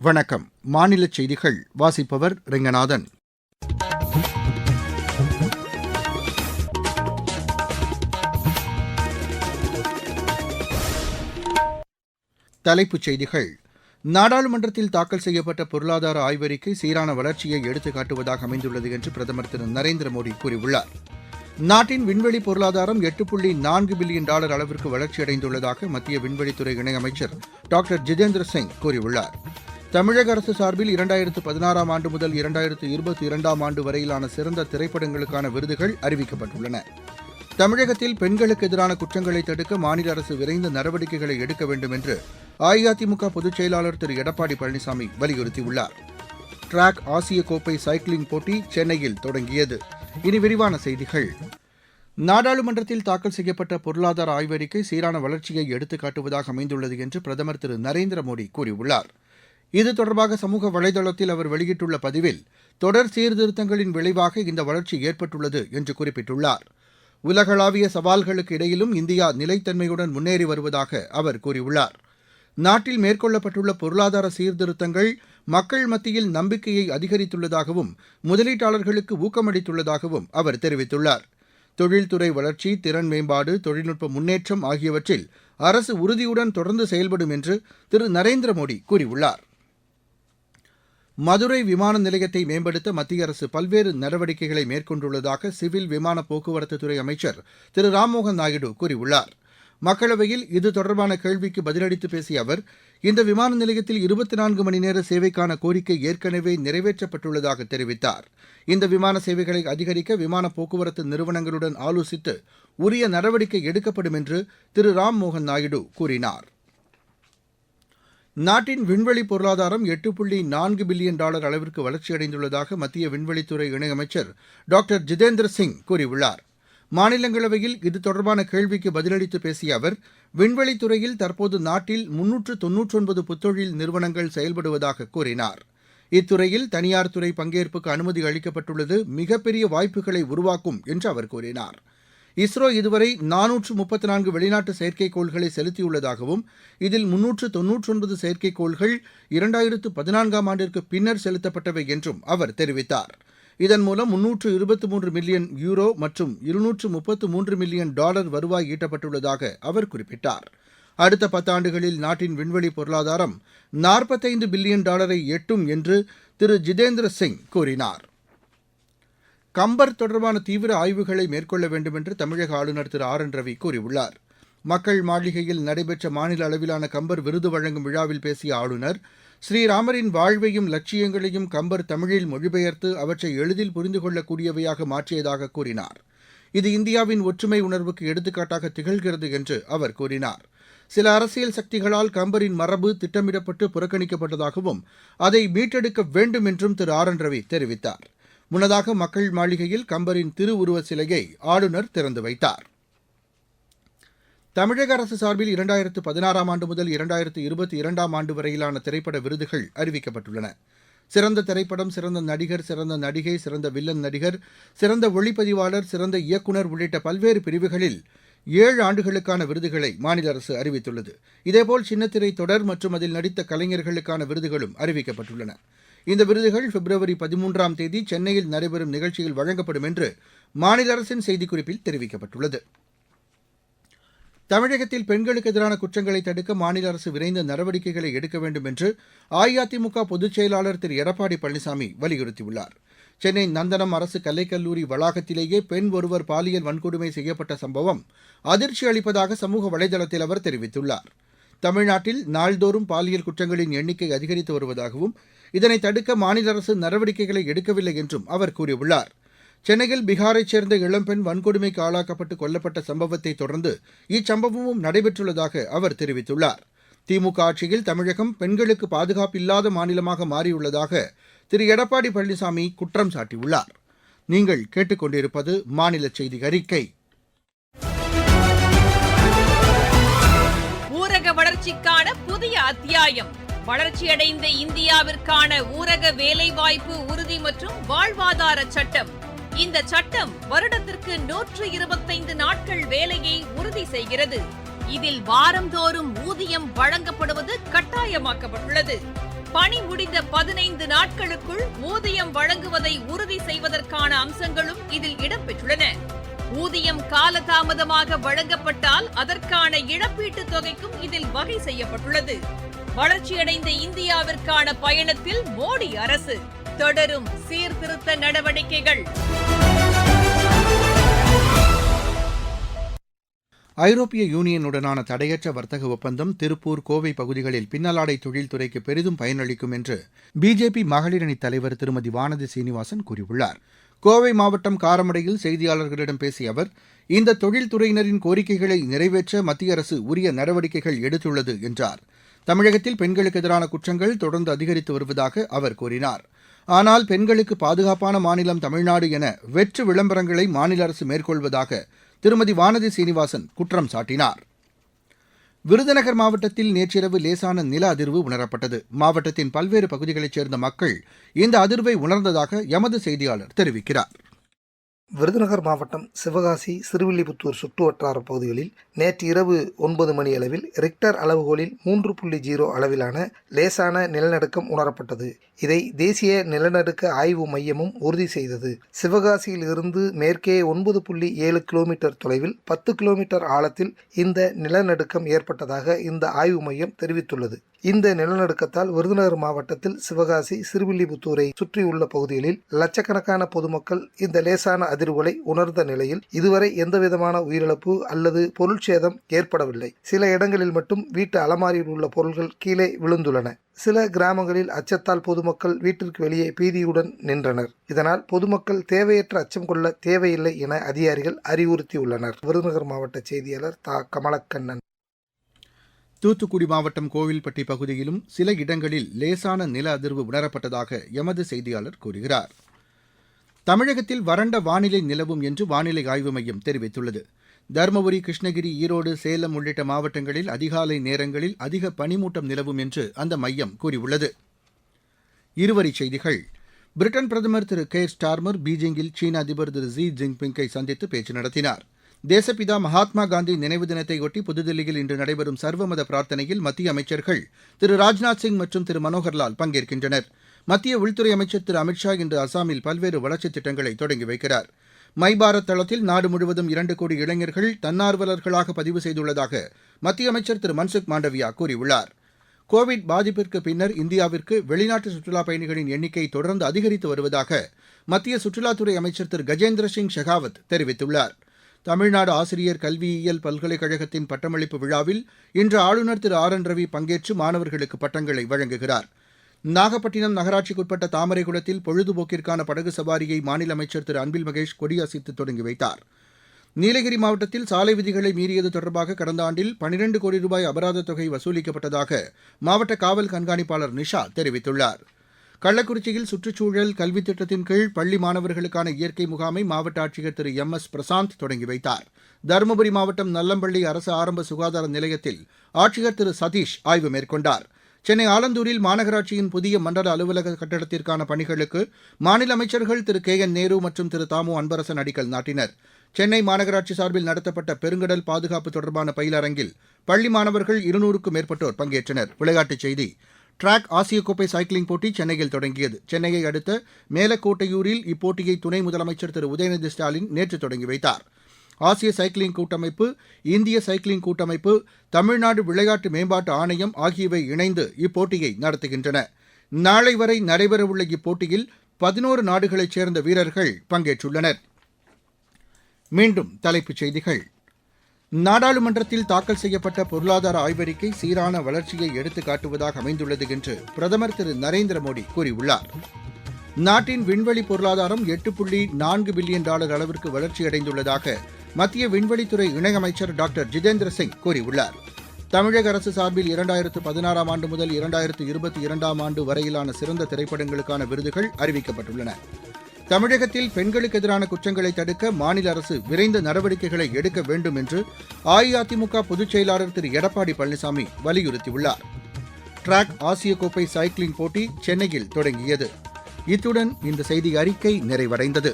வணக்கம். மாநிலச் செய்திகள் வாசிப்பவர் ரெங்கநாதன். தலைப்புச் செய்திகள். நாடாளுமன்றத்தில் தாக்கல் செய்யப்பட்ட பொருளாதார ஆய்வறிக்கை சீரான வளர்ச்சியை எடுத்துக் காட்டுவதாக அமைந்துள்ளது என்று பிரதமர் திரு நரேந்திர மோடி கூறியுள்ளார். நாட்டின் விண்வெளி பொருளாதாரம் $8.4 பில்லியன் அளவிற்கு வளர்ச்சியடைந்துள்ளதாக மத்திய விண்வெளித்துறை இணையமைச்சர் டாக்டர் ஜிதேந்திர சிங் கூறியுள்ளார். தமிழக அரசு சார்பில் 2016 ஆண்டு முதல் 2022 ஆண்டு வரையிலான சிறந்த திரைப்படங்களுக்கான விருதுகள் அறிவிக்கப்பட்டுள்ளன. தமிழகத்தில் பெண்களுக்கு எதிரான குற்றங்களை தடுக்க மாநில அரசு விரைந்து நடவடிக்கைகளை எடுக்க வேண்டும் என்று அஇஅதிமுக பொதுச் செயலாளர் திரு எடப்பாடி பழனிசாமி வலியுறுத்தியுள்ளார். டிராக் ஆசிய கோப்பை சைக்கிளிங் போட்டி சென்னையில் தொடங்கியது. இனி விரிவான செய்திகள். நாடாளுமன்றத்தில் தாக்கல் செய்யப்பட்ட பொருளாதார ஆய்வறிக்கை சீரான வளர்ச்சியை எடுத்துக் காட்டுவதாக அமைந்துள்ளது என்று பிரதமர் திரு நரேந்திர மோடி கூறியுள்ளார். இது தொடர்பாக சமூக வலைதளத்தில் அவர் வெளியிட்டுள்ள பதிவில், தொடர் சீர்திருத்தங்களின் விளைவாக இந்த வளர்ச்சி ஏற்பட்டுள்ளது என்று குறிப்பிட்டுள்ளார். உலகளாவிய சவால்களுக்கு இடையிலும் இந்தியா நிலைத்தன்மையுடன் முன்னேறி வருவதாக அவர் கூறியுள்ளார். நாட்டில் மேற்கொள்ளப்பட்டுள்ள பொருளாதார சீர்திருத்தங்கள் மக்கள் மத்தியில் நம்பிக்கையை அதிகரித்துள்ளதாகவும் முதலீட்டாளர்களுக்கு ஊக்கமளித்துள்ளதாகவும் அவர் தெரிவித்துள்ளார். தொழில்துறை வளர்ச்சி, திறன் மேம்பாடு, தொழில்நுட்ப முன்னேற்றம் ஆகியவற்றில் அரசு உறுதியுடன் தொடர்ந்து செயல்படும் என்று திரு நரேந்திர மோடி கூறியுள்ளார். மதுரை விமான நிலையத்தை மேம்படுத்த மத்திய அரசு பல்வேறு நடவடிக்கைகளை மேற்கொண்டுள்ளதாக சிவில் விமான போக்குவரத்துத்துறை அமைச்சர் திரு ராம்மோகன் நாயுடு கூறியுள்ளார். மக்களவையில் இது தொடர்பான கேள்விக்கு பதிலளித்து பேசிய அவர், இந்த விமான நிலையத்தில் 24 மணி நேர சேவைக்கான கோரிக்கை ஏற்கனவே நிறைவேற்றப்பட்டுள்ளதாக தெரிவித்தார். இந்த விமான சேவைகளை அதிகரிக்க விமான போக்குவரத்து நிறுவனங்களுடன் ஆலோசித்து உரிய நடவடிக்கை எடுக்கப்படும் என்று திரு ராம்மோகன் நாயுடு கூறினார். நாட்டின் விண்வெளி பொருளாதாரம் $8.4 பில்லியன் அளவிற்கு வளர்ச்சியடைந்துள்ளதாக மத்திய விண்வெளித்துறை இணையமைச்சர் டாக்டர் ஜிதேந்திர சிங் கூறியுள்ளார். மாநிலங்களவையில் இது தொடர்பான கேள்விக்கு பதிலளித்து பேசிய அவர், விண்வெளித்துறையில் தற்போது நாட்டில் 399 புத்தொழில் நிறுவனங்கள் செயல்படுவதாக கூறினார். இத்துறையில் தனியார் துறை பங்கேற்புக்கு அனுமதி அளிக்கப்பட்டுள்ளது மிகப்பெரிய வாய்ப்புகளை உருவாக்கும் என்று அவர் கூறினார். இஸ்ரோ இதுவரை 434 வெளிநாட்டு செயற்கைக்கோள்களை செலுத்தியுள்ளதாகவும் இதில் 399 செயற்கைக்கோள்கள் 2014 ஆண்டிற்கு பின்னர் செலுத்தப்பட்டவை என்றும் அவர் தெரிவித்தார். இதன் மூலம் €323 மில்லியன் மற்றும் $233 மில்லியன் வருவாய் ஈட்டப்பட்டுள்ளதாக அவர் குறிப்பிட்டார். அடுத்த 10 ஆண்டுகளில் நாட்டின் விண்வெளி பொருளாதாரம் $45 பில்லியன் எட்டும் என்று திரு ஜிதேந்திர சிங் கூறினார். கம்பர் தொடர்பான தீவிர ஆய்வுகளை மேற்கொள்ள வேண்டும் என்று தமிழக ஆளுநர் திரு ஆர் என் ரவி கூறியுள்ளார். மக்கள் மாளிகையில் நடைபெற்ற மாநில அளவிலான கம்பர் விருது வழங்கும் விழாவில் பேசிய ஆளுநர், ஸ்ரீராமரின் வாழ்வையும் லட்சியங்களையும் கம்பர் தமிழில் மொழிபெயர்த்து அவற்றை எளிதில் புரிந்து கொள்ளக்கூடியவையாக மாற்றியதாக கூறினார். இது இந்தியாவின் ஒற்றுமை உணர்வுக்கு எடுத்துக்காட்டாக திகழ்கிறது என்று அவர் கூறினார். சில அரசியல் சக்திகளால் கம்பரின் மரபு திட்டமிடப்பட்டு புறக்கணிக்கப்பட்டதாகவும் அதை மீட்டெடுக்க வேண்டும் என்றும் திரு ஆர் என் ரவி தெரிவித்தார். முன்னதாக மக்கள் மாளிகையில் கம்பரின் திருவுருவ சிலையை ஆளுநர் திறந்து வைத்தார். தமிழக அரசு சார்பில் 2016 ஆண்டு முதல் 2022 ஆண்டு வரையிலான திரைப்பட விருதுகள் அறிவிக்கப்பட்டுள்ளன. சிறந்த திரைப்படம், சிறந்த நடிகர், சிறந்த நடிகை, சிறந்த வில்லன் நடிகர், சிறந்த ஒளிப்பதிவாளர், சிறந்த இயக்குநர் உள்ளிட்ட பல்வேறு பிரிவுகளில் 7 ஆண்டுகளுக்கான விருதுகளை மாநில அரசு அறிவித்துள்ளது. இதேபோல் சின்னத்திரை தொடர் மற்றும் அதில் நடித்த கலைஞர்களுக்கான விருதுகளும் அறிவிக்கப்பட்டுள்ளன. இந்த விருதுகள் பிப்ரவரி 13ஆம் தேதி சென்னையில் நடைபெறும் நிகழ்ச்சியில் வழங்கப்படும் என்று மாநில அரசின் செய்திக்குறிப்பில் தெரிவிக்கப்பட்டுள்ளது. தமிழகத்தில் பெண்களுக்கு எதிரான குற்றங்களை தடுக்க மாநில அரசு விரைந்த நடவடிக்கைகளை எடுக்க வேண்டும் என்று அஇஅதிமுக பொதுச் செயலாளர் திரு எடப்பாடி பழனிசாமி வலியுறுத்தியுள்ளார். சென்னை நந்தனம் அரசு கலைக்கல்லூரி வளாகத்திலேயே பெண் ஒருவர் பாலியல் வன்கொடுமை செய்யப்பட்ட சம்பவம் அதிர்ச்சி அளிப்பதாக சமூக வலைதளத்தில் அவர் தெரிவித்துள்ளார். தமிழ்நாட்டில் நாள்தோறும் பாலியல் குற்றங்களின் எண்ணிக்கை அதிகரித்து வருவதாகவும் இதனை தடுக்க மாநில அரசு நடவடிக்கைகளை எடுக்கவில்லை என்றும் அவர் கூறியுள்ளார். சென்னையில் பீகாரைச் சேர்ந்த இளம்பெண் வன்கொடுமைக்கு ஆளாக்கப்பட்டு கொல்லப்பட்ட சம்பவத்தை தொடர்ந்து இச்சம்பவமும் நடைபெற்றுள்ளதாக அவர் தெரிவித்துள்ளார். திமுக ஆட்சியில் தமிழகம் பெண்களுக்கு பாதுகாப்பில்லாத மாநிலமாக மாறியுள்ளதாக திரு எடப்பாடி பழனிசாமி குற்றம் சாட்டியுள்ளார். நீங்கள் கேட்டுக்கொண்டிருப்பது மாநில செய்தி அறிக்கை. ஊரக வளர்ச்சிக்கான புதிய அத்தியாயம். வளர்ச்சியடைந்த இந்தியாவிற்கான ஊரக வேலைவாய்ப்பு உறுதி மற்றும் வாழ்வாதார சட்டம். இந்த சட்டம் வருடத்திற்கு 125 நாட்கள் வேலையை உறுதி செய்கிறது. இதில் வாரந்தோறும் ஊதியம் வழங்கப்படுவது கட்டாயமாக்கப்பட்டுள்ளது. பணி முடிந்த 15 நாட்களுக்குள் ஊதியம் வழங்குவதை உறுதி செய்வதற்கான அம்சங்களும் இதில் இடம்பெற்றுள்ளன. ஊதியம் காலதாமதமாக வழங்கப்பட்டால் அதற்கான இழப்பீட்டுத் தொகைக்கும் இதில் வகை செய்யப்பட்டுள்ளது. வளர்ச்சியடைந்த இந்தியாவிற்கான பயணத்தில் மோடி அரசு தொடரும் சீர்திருத்த நடவடிக்கைகள். ஐரோப்பிய யூனியனுடனான தடையற்ற வர்த்தக ஒப்பந்தம் திருப்பூர், கோவை பகுதிகளில் பின்னலாடை தொழில்துறைக்கு பெரிதும் பயனளிக்கும் என்று பிஜேபி மகளிரணி தலைவர் திருமதி வானதி சீனிவாசன் கூறியுள்ளார். கோவை மாவட்டம் காரமடையில் செய்தியாளர்களிடம் பேசிய அவர், இந்த தொழில்துறையினரின் கோரிக்கைகளை நிறைவேற்ற மத்திய அரசு உரிய நடவடிக்கைகள் எடுத்துள்ளது என்றார். தமிழகத்தில் பெண்களுக்கு எதிரான குற்றங்கள் தொடர்ந்து அதிகரித்து வருவதாக அவர் கூறினார். ஆனால் பெண்களுக்கு பாதுகாப்பான மாநிலம் தமிழ்நாடு என வெற்று விளம்பரங்களை மாநில அரசு மேற்கொள்வதாக திருமதி வானதி சீனிவாசன் குற்றம் சாட்டினார். விருதுநகர் மாவட்டத்தில் நேற்றிரவு லேசான நில அதிர்வு உணரப்பட்டது. மாவட்டத்தின் பல்வேறு பகுதிகளைச் சேர்ந்த மக்கள் இந்த அதிர்வை உணர்ந்ததாக எமது செய்தியாளர் தெரிவிக்கிறார். விருதுநகர் மாவட்டம் சிவகாசி, சிறுவில்லிபுத்தூர் சுற்றுவட்டார பகுதிகளில் நேற்று இரவு 9 மணி அளவில் ரிக்டர் அளவுகோலில் 3.0 அளவிலான லேசான நிலநடுக்கம் உணரப்பட்டது. இதை தேசிய நிலநடுக்க ஆய்வு மையமும் உறுதி செய்தது. சிவகாசியில் இருந்து மேற்கே 9.7 கிலோமீட்டர் தொலைவில் 10 கிலோமீட்டர் ஆழத்தில் இந்த நிலநடுக்கம் ஏற்பட்டதாக இந்த ஆய்வு மையம் தெரிவித்துள்ளது. இந்த நிலநடுக்கத்தால் விருதுநகர் மாவட்டத்தில் சிவகாசி, சிறுவில்லிபுத்தூரை சுற்றியுள்ள பகுதிகளில் லட்சக்கணக்கான பொதுமக்கள் இந்த லேசான அதிர்வுகளை உணர்ந்த நிலையில் இதுவரை எந்தவிதமான உயிரிழப்பு அல்லது பொருட்சேதம் ஏற்படவில்லை. சில இடங்களில் மட்டும் வீட்டு அலமாரியில் உள்ள பொருட்கள் கீழே விழுந்துள்ளன. சில கிராமங்களில் அச்சத்தால் பொதுமக்கள் வீட்டிற்கு வெளியே பீதியுடன் நின்றனர். இதனால் பொதுமக்கள் தேவையற்ற அச்சம் கொள்ள தேவையில்லை என அதிகாரிகள் அறிவுறுத்தியுள்ளனர். விருதுநகர் மாவட்ட செய்தியாளர் தா. கமலக்கண்ணன். தூத்துக்குடி மாவட்டம் கோவில்பட்டி பகுதியிலும் சில இடங்களில் லேசான நில அதிர்வு உணரப்பட்டதாக எமது செய்தியாளர் கூறுகிறார். தமிழகத்தில் வறண்ட வானிலை நிலவும் என்று வானிலை ஆய்வு மையம் தெரிவித்துள்ளது. தருமபுரி, கிருஷ்ணகிரி, ஈரோடு, சேலம் உள்ளிட்ட மாவட்டங்களில் அதிகாலை நேரங்களில் அதிக பனிமூட்டம் நிலவும் என்று அந்த மையம் கூறியுள்ளது. இருவரிச் செய்திகள். பிரிட்டன் பிரதமர் திரு கேர் ஸ்டார்மர் பீஜிங்கில் சீன அதிபர் திரு ஜி ஜின்பிங்கை சந்தித்து பேச்சு நடத்தினார். தேசப்பிதா மகாத்மா காந்தி நினைவு தினத்தையொட்டி புதுதில்லியில் இன்று நடைபெறும் சர்வமத பிரார்த்தனையில் மத்திய அமைச்சர்கள் திரு ராஜ்நாத் சிங் மற்றும் திரு மனோகர்லால் பங்கேற்கின்றனர். மத்திய உள்துறை அமைச்சர் திரு அமித்ஷா இன்று அசாமில் பல்வேறு வளர்ச்சித் திட்டங்களை தொடங்கி வைக்கிறார். மை பாரத் தளத்தில் நாடு முழுவதும் 2 கோடி இளைஞர்கள் தன்னார்வலர்களாக பதிவு செய்துள்ளதாக மத்திய அமைச்சர் திரு மன்சுக் மாண்டவியா கூறியுள்ளார். கோவிட் பாதிப்பிற்கு பின்னர் இந்தியாவிற்கு வெளிநாட்டு சுற்றுலாப் பயணிகளின் எண்ணிக்கை தொடர்ந்து அதிகரித்து வருவதாக மத்திய சுற்றுலாத்துறை அமைச்சர் திரு கஜேந்திர சிங் ஷெகாவத் தெரிவித்துள்ளார். தமிழ்நாடு ஆசிரியர் கல்வியியல் பல்கலைக்கழகத்தின் பட்டமளிப்பு விழாவில் இன்று ஆளுநர் திரு ஆர் என் ரவி பங்கேற்று மாணவர்களுக்கு பட்டங்களை வழங்குகிறார். நாகப்பட்டினம் நகராட்சிக்குட்பட்ட தாமரைக்குளத்தில் பொழுதுபோக்கிற்கான படகு சவாரியை மாநில அமைச்சர் திரு அன்பில் மகேஷ் கொடியசைத்து தொடங்கி வைத்தார். நீலகிரி மாவட்டத்தில் சாலை விதிகளை மீறியது தொடர்பாக கடந்த ஆண்டில் 12 கோடி ரூபாய் அபராத தொகை வசூலிக்கப்பட்டதாக மாவட்ட காவல் கண்காணிப்பாளர் நிஷா தெரிவித்துள்ளார். கள்ளக்குறிச்சியில் சுற்றுச்சூழல் கல்வித் திட்டத்தின் கீழ் பள்ளி மாணவர்களுக்கான இயற்கை முகாமை மாவட்ட ஆட்சியர் திரு எம்.எஸ். பிரசாந்த் தொடங்கி வைத்தார். தருமபுரி மாவட்டம் நல்லம்பள்ளி அரசு ஆரம்ப சுகாதார நிலையத்தில் ஆட்சியர் திரு சதீஷ் ஆய்வு மேற்கொண்டார். சென்னை ஆலந்தூரில் மாநகராட்சியின் புதிய மண்டல அலுவலக கட்டடத்திற்கான பணிகளுக்கு மாநில அமைச்சர்கள் திரு கே என் நேரு மற்றும் திரு தாமு அன்பரசன் அடிக்கல் நாட்டினர். சென்னை மாநகராட்சி சார்பில் நடத்தப்பட்ட பெருங்கடல் பாதுகாப்பு தொடர்பான பயிலரங்கில் பள்ளி மாணவர்கள் 200க்கும் மேற்பட்டோர் பங்கேற்றனர். விளையாட்டுச் செய்தி. டிராக் ஆசிய கோப்பை சைக்கிளிங் போட்டி சென்னையில் தொடங்கியது. சென்னையை அடுத்த மேலக்கோட்டையூரில் இப்போட்டியை துணை முதலமைச்சர் திரு உதயநிதி ஸ்டாலின் நேற்று தொடங்கி வைத்தார். ஆசிய சைக்கிளிங் கூட்டமைப்பு, இந்திய சைக்கிளிங் கூட்டமைப்பு, தமிழ்நாடு விளையாட்டு மேம்பாட்டு ஆணையம் ஆகியவை இணைந்து இப்போட்டியை நடத்துகின்றன. நாளை வரை நடைபெறவுள்ள இப்போட்டியில் 11 நாடுகளைச் சேர்ந்த வீரர்கள் பங்கேற்றுள்ளனர். மீண்டும் தலைப்புச் செய்திகள். நாடாளுமன்றத்தில் தாக்கல் செய்யப்பட்ட பொருளாதார ஆய்வறிக்கை சீரான வளர்ச்சியை எடுத்துக் காட்டுவதாக அமைந்துள்ளது என்று பிரதமர் திரு நரேந்திர மோடி கூறியுள்ளார். நாட்டின் விண்வெளி பொருளாதாரம் $8.4 பில்லியன் அளவிற்கு வளர்ச்சியடைந்துள்ளதாக மத்திய விண்வெளித்துறை இணையமைச்சர் டாக்டர் ஜிதேந்திர சிங் கூறியுள்ளார். தமிழக அரசு சார்பில் 2016ஆம் ஆண்டு முதல் 2022ஆம் ஆண்டு வரையிலான சிறந்த திரைப்படங்களுக்கான விருதுகள் அறிவிக்கப்பட்டுள்ளன. தமிழகத்தில் பெண்களுக்கு எதிரான குற்றங்களை தடுக்க மாநில அரசு விரைந்த நடவடிக்கைகளை எடுக்க வேண்டும் என்று அஇஅதிமுக பொதுச் செயலாளர் திரு எடப்பாடி பழனிசாமி வலியுறுத்தியுள்ளார். டிராக் ஆசிய கோப்பை சைக்கிளிங் போட்டி சென்னையில் தொடங்கியது. இத்துடன் இந்த செய்தி அறிக்கை நிறைவடைந்தது.